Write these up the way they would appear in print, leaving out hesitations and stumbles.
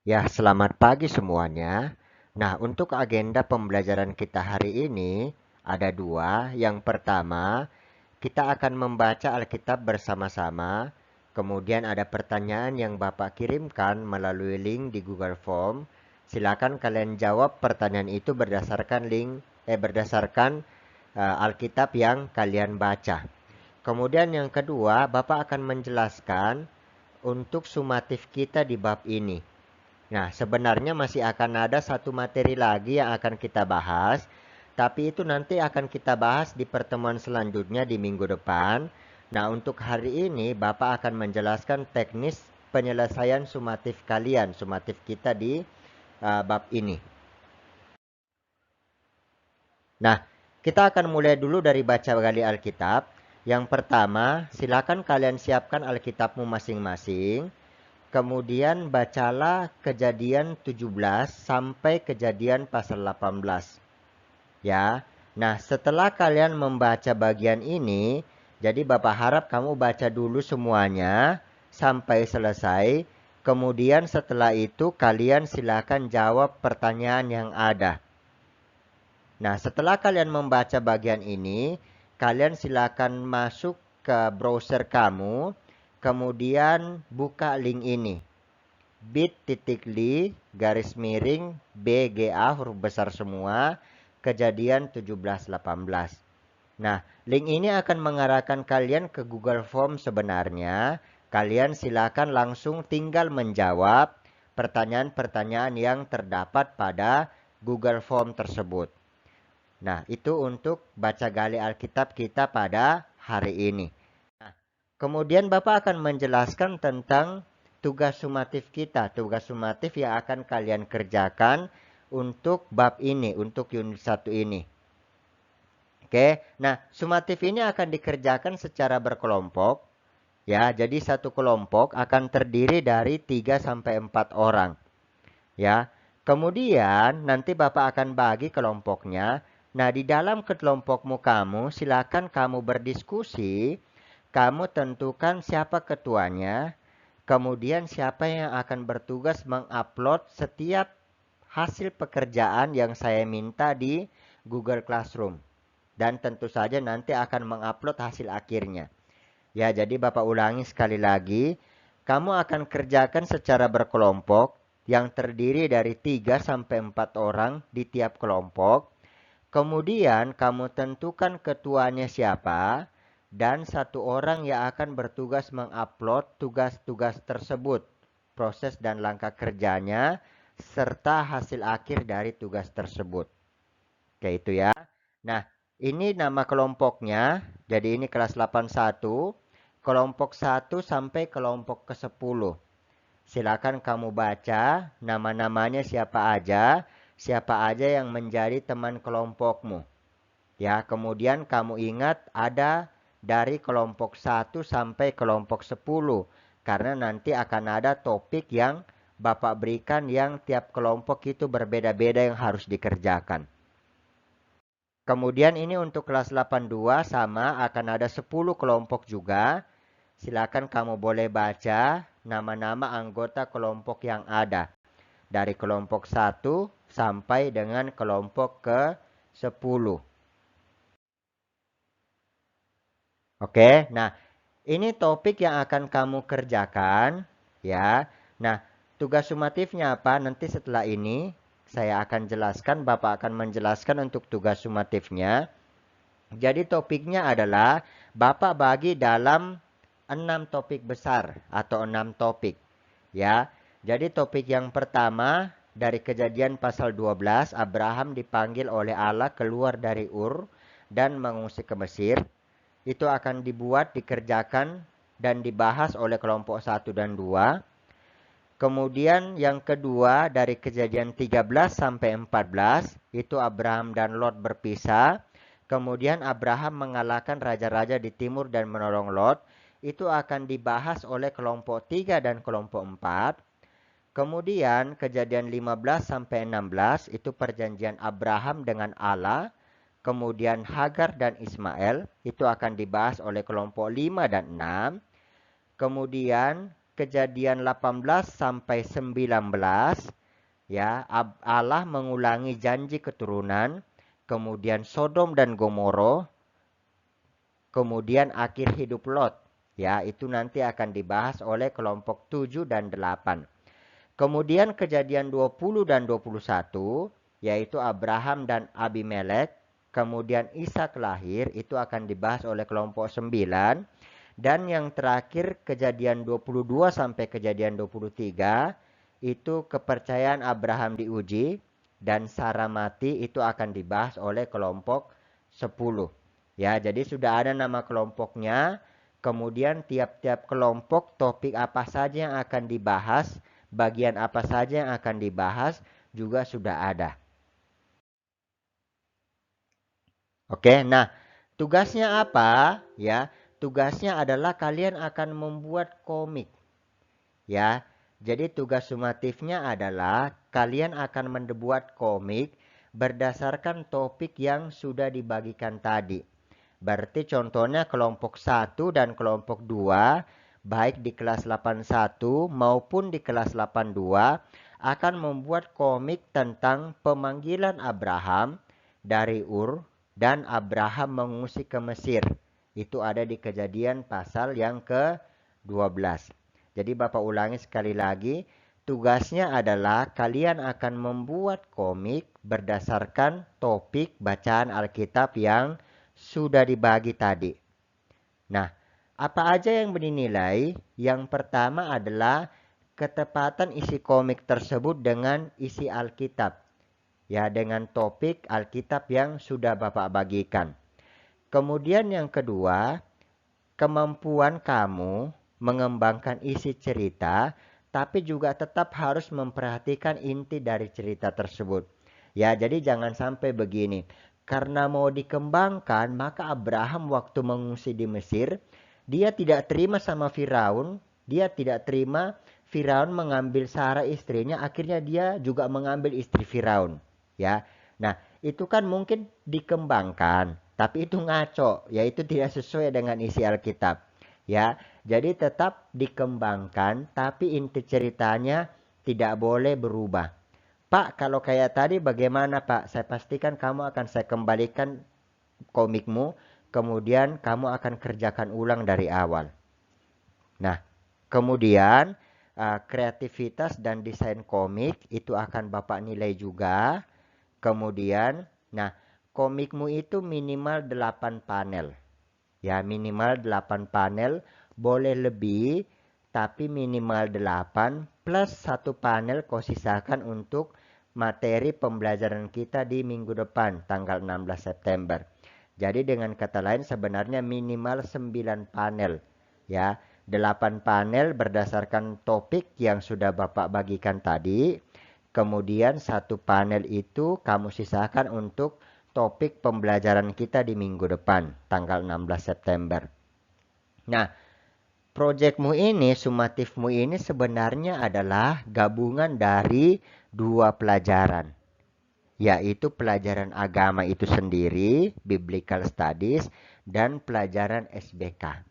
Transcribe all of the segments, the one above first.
Ya, selamat pagi semuanya. Nah, untuk agenda pembelajaran kita hari ini ada dua. Yang pertama, kita akan membaca Alkitab bersama-sama. Kemudian ada pertanyaan yang Bapak kirimkan melalui link di Google Form. Silakan kalian jawab pertanyaan itu berdasarkan Alkitab yang kalian baca. Kemudian yang kedua, Bapak akan menjelaskan untuk sumatif kita di bab ini. Nah, sebenarnya masih akan ada satu materi lagi yang akan kita bahas, tapi itu nanti akan kita bahas di pertemuan selanjutnya di minggu depan. Nah, untuk hari ini Bapak akan menjelaskan teknis penyelesaian sumatif kalian, sumatif kita di bab ini. Nah, kita akan mulai dulu dari baca gali Alkitab. Yang pertama, silakan kalian siapkan Alkitabmu masing-masing. Kemudian bacalah Kejadian 17 sampai Kejadian pasal 18. Ya. Nah, setelah kalian membaca bagian ini, jadi Bapak harap kamu baca dulu semuanya sampai selesai. Kemudian setelah itu kalian silakan jawab pertanyaan yang ada. Nah, setelah kalian membaca bagian ini, kalian silakan masuk ke browser kamu, kemudian buka link ini. bit.ly garis miring BGA huruf besar semua Kejadian 17:18. Nah, link ini akan mengarahkan kalian ke Google Form sebenarnya. Kalian silakan langsung tinggal menjawab pertanyaan-pertanyaan yang terdapat pada Google Form tersebut. Nah, itu untuk baca gali Alkitab kita pada hari ini. Nah, kemudian Bapak akan menjelaskan tentang tugas sumatif kita, tugas sumatif yang akan kalian kerjakan untuk bab ini, untuk unit 1 ini. Oke, nah sumatif ini akan dikerjakan secara berkelompok. Ya, jadi satu kelompok akan terdiri dari 3 sampai 4 orang. Ya, kemudian nanti Bapak akan bagi kelompoknya. Nah, di dalam kelompokmu kamu, silakan kamu berdiskusi. Kamu tentukan siapa ketuanya, kemudian siapa yang akan bertugas mengupload setiap hasil pekerjaan yang saya minta di Google Classroom. Dan tentu saja nanti akan mengupload hasil akhirnya. Ya, jadi Bapak ulangi sekali lagi. Kamu akan kerjakan secara berkelompok yang terdiri dari 3 sampai 4 orang di tiap kelompok. Kemudian kamu tentukan ketuanya siapa dan satu orang yang akan bertugas mengupload tugas-tugas tersebut, proses dan langkah kerjanya, serta hasil akhir dari tugas tersebut. Oke, itu ya. Nah, ini nama kelompoknya. Jadi ini kelas 81, kelompok 1 sampai kelompok ke-10. Silakan kamu baca nama-namanya siapa aja yang menjadi teman kelompokmu. Ya, kemudian kamu ingat ada dari kelompok 1 sampai kelompok 10. Karena nanti akan ada topik yang Bapak berikan yang tiap kelompok itu berbeda-beda yang harus dikerjakan. Kemudian ini untuk kelas 82 sama akan ada 10 kelompok juga. Silakan kamu boleh baca nama-nama anggota kelompok yang ada. Dari kelompok 1 sampai dengan kelompok ke-10. Oke, nah ini topik yang akan kamu kerjakan ya. Nah, tugas sumatifnya apa? Nanti setelah ini saya akan jelaskan, Bapak akan menjelaskan untuk tugas sumatifnya. Jadi topiknya adalah Bapak bagi dalam 6 topik besar atau 6 topik. Ya. Jadi topik yang pertama dari Kejadian pasal 12, Abraham dipanggil oleh Allah keluar dari Ur dan mengungsi ke Mesir. Itu akan dibuat, dikerjakan dan dibahas oleh kelompok 1 dan 2. Kemudian yang kedua dari Kejadian 13 sampai 14 itu Abraham dan Lot berpisah. Kemudian Abraham mengalahkan raja-raja di timur dan menolong Lot. Itu akan dibahas oleh kelompok 3 dan kelompok 4. Kemudian Kejadian 15 sampai 16 itu perjanjian Abraham dengan Allah. Kemudian Hagar dan Ismail itu akan dibahas oleh kelompok 5 dan 6. Kemudian Kejadian 18 sampai 19, ya, Allah mengulangi janji keturunan, kemudian Sodom dan Gomoro, kemudian akhir hidup Lot. Ya, itu nanti akan dibahas oleh kelompok 7 dan 8. Kemudian kejadian 20 dan 21, yaitu Abraham dan Abimelek. Kemudian Ishak lahir, itu akan dibahas oleh kelompok 9. Dan yang terakhir kejadian 22 sampai kejadian 23, itu kepercayaan Abraham diuji. Dan Sarah mati, itu akan dibahas oleh kelompok 10. Ya, jadi sudah ada nama kelompoknya. Kemudian tiap-tiap kelompok topik apa saja yang akan dibahas, bagian apa saja yang akan dibahas juga sudah ada. Oke, nah tugasnya apa? Ya, tugasnya adalah kalian akan membuat komik. Ya, jadi tugas sumatifnya adalah kalian akan membuat komik berdasarkan topik yang sudah dibagikan tadi. Berarti contohnya kelompok 1 dan kelompok 2, baik di kelas 81 maupun di kelas 82, akan membuat komik tentang pemanggilan Abraham dari Ur dan Abraham mengungsi ke Mesir. Itu ada di Kejadian pasal yang ke-12. Jadi Bapak ulangi sekali lagi, tugasnya adalah kalian akan membuat komik berdasarkan topik bacaan Alkitab yang sudah dibagi tadi. Nah, apa aja yang dinilai? Yang pertama adalah ketepatan isi komik tersebut dengan isi Alkitab. Ya, dengan topik Alkitab yang sudah Bapak bagikan. Kemudian yang kedua, kemampuan kamu mengembangkan isi cerita, tapi juga tetap harus memperhatikan inti dari cerita tersebut. Ya, jadi jangan sampai begini. Karena mau dikembangkan, maka Abraham waktu mengungsi di Mesir, dia tidak terima sama Firaun, dia tidak terima Firaun mengambil Sarah istrinya, akhirnya dia juga mengambil istri Firaun. Ya, nah itu kan mungkin dikembangkan, tapi itu ngaco, yaitu tidak sesuai dengan isi Alkitab. Ya, jadi tetap dikembangkan, tapi inti ceritanya tidak boleh berubah. Pak, kalau kayak tadi bagaimana Pak? Saya pastikan kamu akan saya kembalikan komikmu, kemudian kamu akan kerjakan ulang dari awal. Nah, kemudian kreativitas dan desain komik itu akan Bapak nilai juga. Kemudian, nah, komikmu itu minimal 8 panel. Ya, minimal 8 panel, boleh lebih, tapi minimal 8 plus 1 panel kau sisakan untuk materi pembelajaran kita di minggu depan, tanggal 16 September. Jadi dengan kata lain sebenarnya minimal 9 panel. Ya, 8 panel berdasarkan topik yang sudah Bapak bagikan tadi. Kemudian 1 panel itu kamu sisakan untuk topik pembelajaran kita di minggu depan, tanggal 16 September. Nah, proyekmu ini, sumatifmu ini sebenarnya adalah gabungan dari 2 pelajaran. Yaitu pelajaran agama itu sendiri, Biblical Studies, dan pelajaran SBK.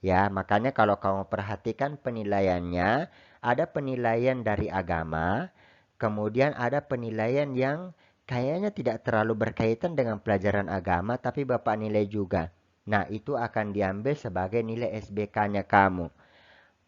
Ya, makanya kalau kamu perhatikan penilaiannya, ada penilaian dari agama, kemudian ada penilaian yang kayaknya tidak terlalu berkaitan dengan pelajaran agama, tapi Bapak nilai juga. Nah, itu akan diambil sebagai nilai SBK-nya kamu.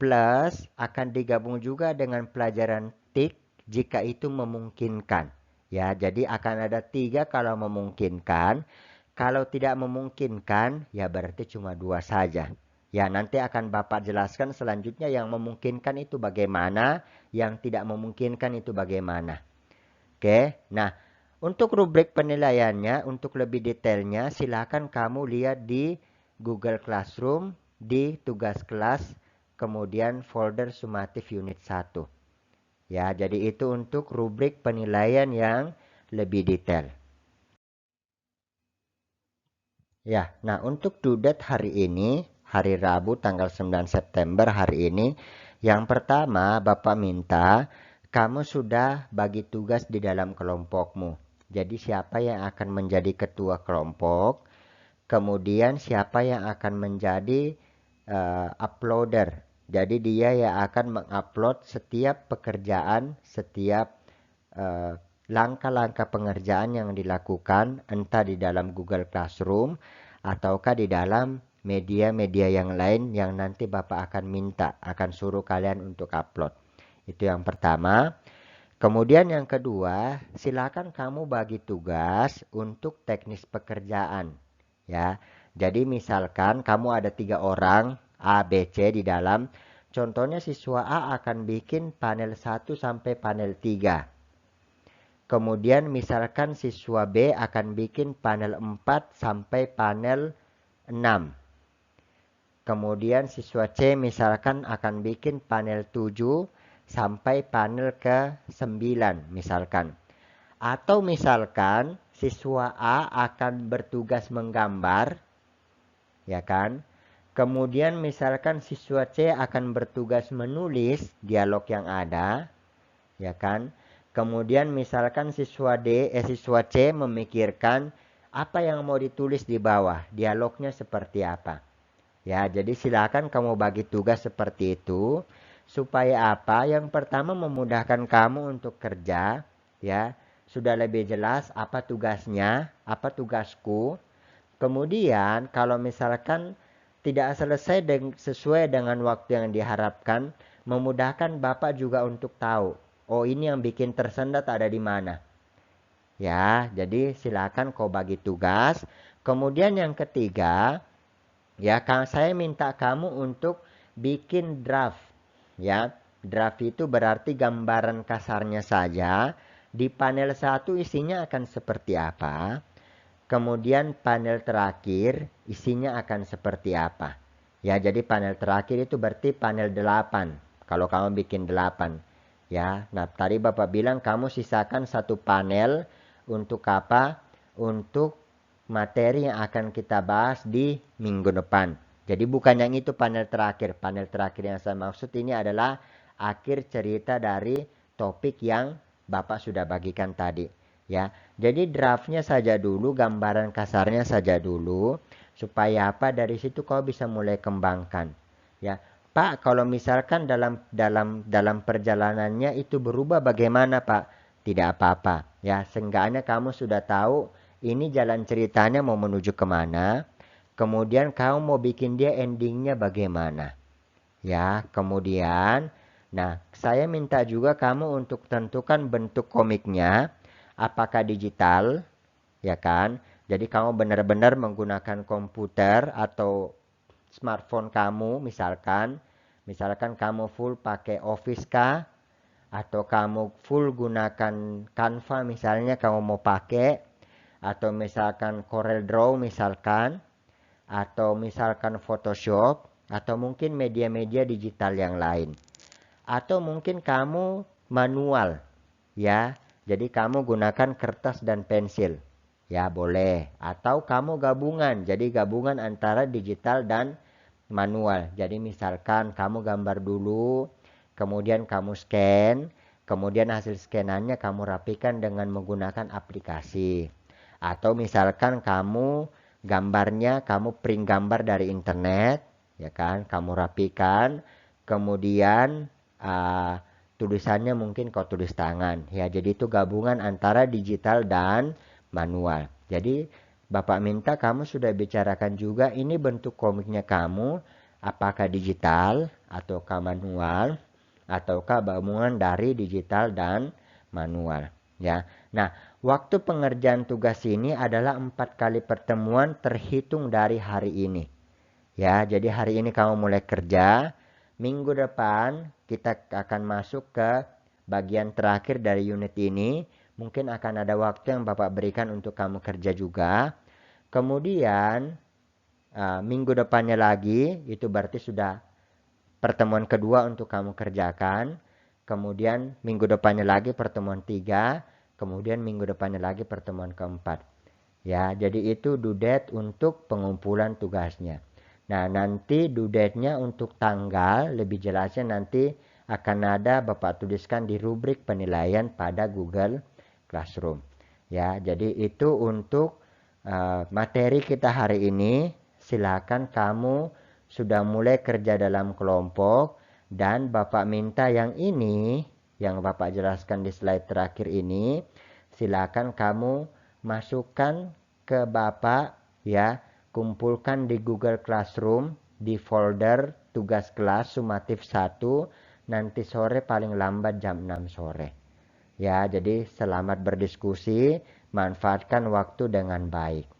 Plus, akan digabung juga dengan pelajaran TIK jika itu memungkinkan. Ya, jadi akan ada 3 kalau memungkinkan. Kalau tidak memungkinkan, ya berarti cuma 2 saja. Ya, nanti akan Bapak jelaskan selanjutnya yang memungkinkan itu bagaimana, yang tidak memungkinkan itu bagaimana. Oke, nah untuk rubrik penilaiannya, untuk lebih detailnya, silakan kamu lihat di Google Classroom, di tugas kelas, kemudian folder sumatif unit 1. Ya, jadi itu untuk rubrik penilaian yang lebih detail. Ya, nah untuk dudet hari ini, hari Rabu tanggal 9 September hari ini, yang pertama Bapak minta kamu sudah bagi tugas di dalam kelompokmu. Jadi siapa yang akan menjadi ketua kelompok, kemudian siapa yang akan menjadi uploader Jadi dia yang akan mengupload setiap pekerjaan, setiap langkah-langkah pengerjaan yang dilakukan entah di dalam Google Classroom ataukah di dalam media-media yang lain yang nanti Bapak akan minta, akan suruh kalian untuk upload. Itu yang pertama. Kemudian yang kedua, silakan kamu bagi tugas untuk teknis pekerjaan. Ya, jadi misalkan kamu ada 3 orang, A, B, C di dalam. Contohnya siswa A akan bikin panel 1 sampai panel 3. Kemudian misalkan siswa B akan bikin panel 4 sampai panel 6. Kemudian siswa C misalkan akan bikin panel 7 sampai panel ke 9 misalkan. Atau misalkan siswa A akan bertugas menggambar, ya kan? Kemudian misalkan siswa C akan bertugas menulis dialog yang ada, ya kan? Kemudian misalkan siswa C memikirkan apa yang mau ditulis di bawah, dialognya seperti apa. Ya, jadi silakan kamu bagi tugas seperti itu supaya apa? Yang pertama memudahkan kamu untuk kerja, ya. Sudah lebih jelas apa tugasnya, apa tugasku. Kemudian kalau misalkan tidak selesai sesuai dengan waktu yang diharapkan, memudahkan Bapak juga untuk tahu, oh ini yang bikin tersendat ada di mana. Ya, jadi silakan kau bagi tugas. Kemudian yang ketiga, ya, saya minta kamu untuk bikin draft. Ya, draft itu berarti gambaran kasarnya saja. Di panel 1 isinya akan seperti apa. Kemudian panel terakhir isinya akan seperti apa. Ya, jadi panel terakhir itu berarti panel 8. Kalau kamu bikin 8. Ya, nah tadi Bapak bilang kamu sisakan satu panel untuk apa? Untuk materi yang akan kita bahas di minggu depan. Jadi bukan yang itu panel terakhir. Panel terakhir yang saya maksud ini adalah akhir cerita dari topik yang Bapak sudah bagikan tadi. Ya, jadi draftnya saja dulu, gambaran kasarnya saja dulu, supaya apa dari situ kau bisa mulai kembangkan. Ya, Pak, kalau misalkan dalam perjalanannya itu berubah bagaimana, Pak? Tidak apa-apa. Ya, seenggaknya kamu sudah tahu ini jalan ceritanya mau menuju kemana. Kemudian kamu mau bikin dia endingnya bagaimana. Ya, kemudian, nah saya minta juga kamu untuk tentukan bentuk komiknya. Apakah digital, ya kan? Jadi kamu benar-benar menggunakan komputer atau smartphone kamu misalkan kamu full pakai Office kah? Atau kamu full gunakan Canva misalnya kamu mau pakai, atau misalkan Corel Draw misalkan, atau misalkan Photoshop, atau mungkin media-media digital yang lain. Atau mungkin kamu manual, ya. Jadi kamu gunakan kertas dan pensil. Ya, boleh. Atau kamu gabungan. Jadi gabungan antara digital dan manual. Jadi misalkan kamu gambar dulu, kemudian kamu scan, kemudian hasil scanannya kamu rapikan dengan menggunakan aplikasi. Atau misalkan kamu gambarnya kamu print gambar dari internet, ya kan? Kamu rapikan, kemudian tulisannya mungkin kau tulis tangan. Ya, jadi itu gabungan antara digital dan manual. Jadi Bapak minta kamu sudah bicarakan juga ini bentuk komiknya kamu apakah digital ataukah manual ataukah gabungan dari digital dan manual, ya. Nah, waktu pengerjaan tugas ini adalah 4 kali pertemuan terhitung dari hari ini. Ya, jadi hari ini kamu mulai kerja. Minggu depan kita akan masuk ke bagian terakhir dari unit ini. Mungkin akan ada waktu yang Bapak berikan untuk kamu kerja juga. Kemudian minggu depannya lagi, itu berarti sudah pertemuan kedua untuk kamu kerjakan. Kemudian minggu depannya lagi pertemuan 3. Kemudian minggu depannya lagi pertemuan keempat. Ya, jadi itu due date untuk pengumpulan tugasnya. Nah, nanti due date-nya untuk tanggal, lebih jelasnya nanti akan ada Bapak tuliskan di rubrik penilaian pada Google Classroom. Ya, jadi itu untuk materi kita hari ini. Silakan kamu sudah mulai kerja dalam kelompok, dan Bapak minta yang ini, yang Bapak jelaskan di slide terakhir ini, silakan kamu masukkan ke Bapak ya, kumpulkan di Google Classroom di folder tugas kelas sumatif 1 nanti sore paling lambat jam 6 sore. Ya, jadi selamat berdiskusi, manfaatkan waktu dengan baik.